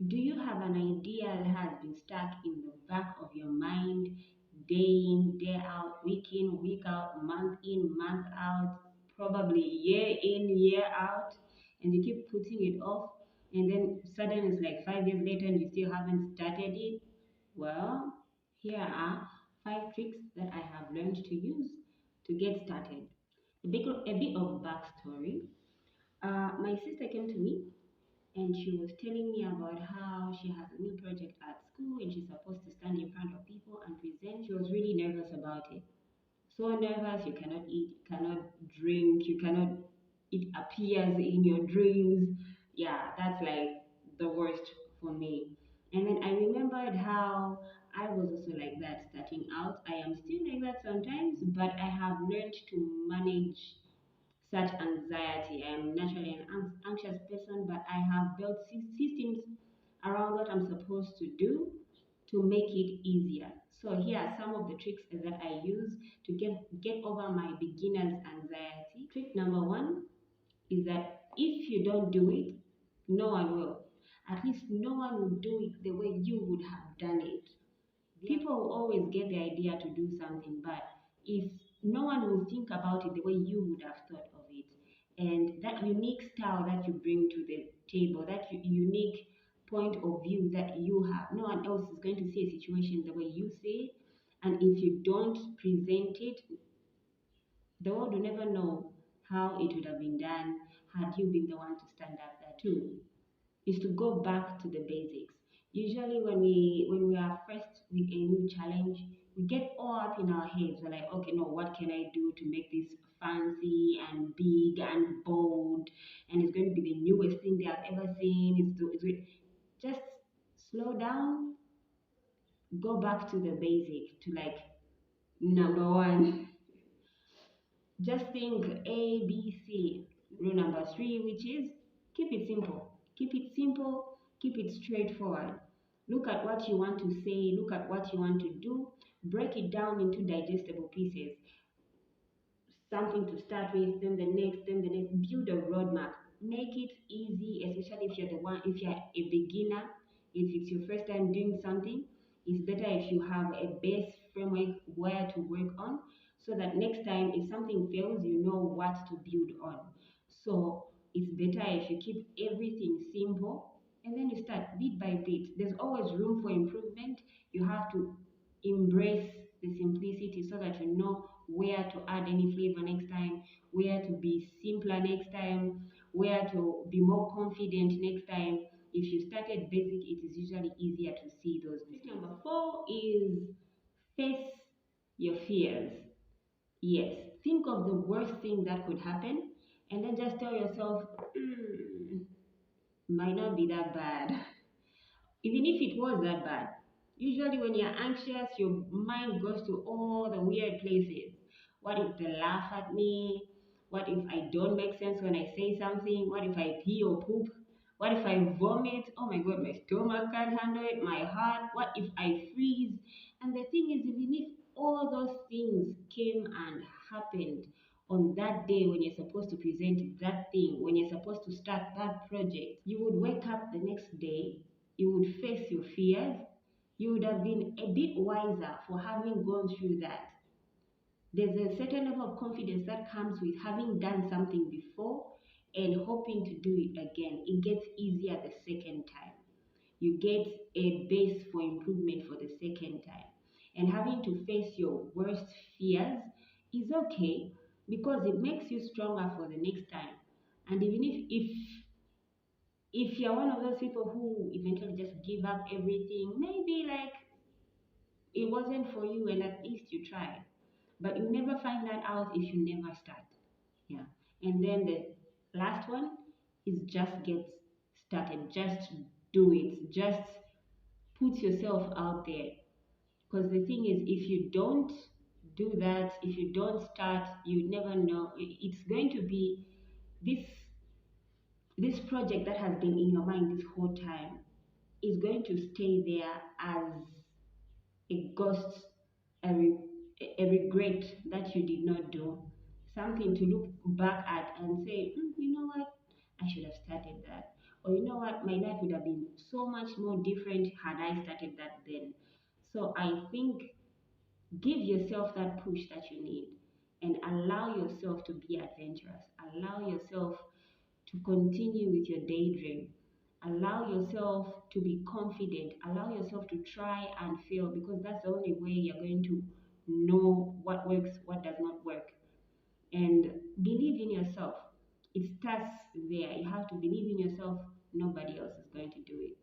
Do you have an idea that has been stuck in the back of your mind day in, day out, week in, week out, month in, month out, probably year in, year out, and you keep putting it off, and then suddenly it's like 5 years later and you still haven't started it? Well, here are 5 tricks that I have learned to use to get started. A bit of backstory. My sister came to me and she was telling me about how she has a new project at school and she's supposed to stand in front of people and present. She was really nervous about it. So nervous, you cannot eat, you cannot drink, you cannot, it appears in your dreams. Yeah, that's like the worst for me. And then I remembered how I was also like that starting out. I am still like that sometimes, but I have learned to manage such anxiety. I am naturally an anxious person, but I have built systems around what I'm supposed to do to make it easier. So here are some of the tricks that I use to get over my beginner's anxiety. Trick number one is that if you don't do it, no one will. At least no one will do it the way you would have done it. People will always get the idea to do something, but if no one will think about it the way you would have thought of it, and that unique style that you bring to the table, that unique point of view that you have, no one else is going to see a situation the way you see it. And if you don't present it, the world will never know how it would have been done had you been the one to stand up there too. Is to go back to the basics. Usually when we are first with a new challenge, we get all up in our heads. We're like, okay, no, what can I do to make this fancy and big and bold? And it's going to be the newest thing they have ever seen. Just slow down, go back to the basic, to like number one. Just think A, B, C. Rule number three, which is keep it simple. Keep it simple, keep it straightforward. Look at what you want to say, look at what you want to do, break it down into digestible pieces. Something to start with, then the next. Build a roadmap. Make it easy, especially if you're a beginner, if it's your first time doing something. It's better if you have a base framework where to work on so that next time if something fails, you know what to build on. So it's better if you keep everything simple and then you start bit by bit. There's always room for improvement. You have to embrace the simplicity so that you know where to add any flavor next time, where to be simpler next time, where to be more confident next time. If you started basic, it is usually easier to see those mistakes. Number four is face your fears. Yes, think of the worst thing that could happen and then just tell yourself, might not be that bad. Even if it was that bad. Usually, when you're anxious, your mind goes to all the weird places. What if they laugh at me? What if I don't make sense when I say something? What if I pee or poop? What if I vomit? Oh my god, my stomach can't handle it. My heart. What if I freeze? And the thing is, even if all those things came and happened on that day when you're supposed to present that thing, when you're supposed to start that project, you would wake up the next day, you would face your fears, you would have been a bit wiser for having gone through that. There's a certain level of confidence that comes with having done something before and hoping to do it again. It gets easier the second time. You get a base for improvement for the second time. And having to face your worst fears is okay because it makes you stronger for the next time. And even if you're one of those people who eventually just give up everything, maybe like it wasn't for you and at least you tried. But you never find that out if you never start. Yeah. And then the last one is just get started. Just do it. Just put yourself out there. Because the thing is, if you don't do that, if you don't start, you never know. It's going to be this this project that has been in your mind this whole time is going to stay there as a ghost, a regret that you did not do, something to look back at and say, you know what, I should have started that. or you know what, my life would have been so much more different had I started that then. So I think give yourself that push that you need and allow yourself to be adventurous. Allow yourself to continue with your daydream. Allow yourself to be confident. Allow yourself to try and fail because that's the only way you're going to know what works, what does not work. And believe in yourself. It starts there. You have to believe in yourself. Nobody else is going to do it.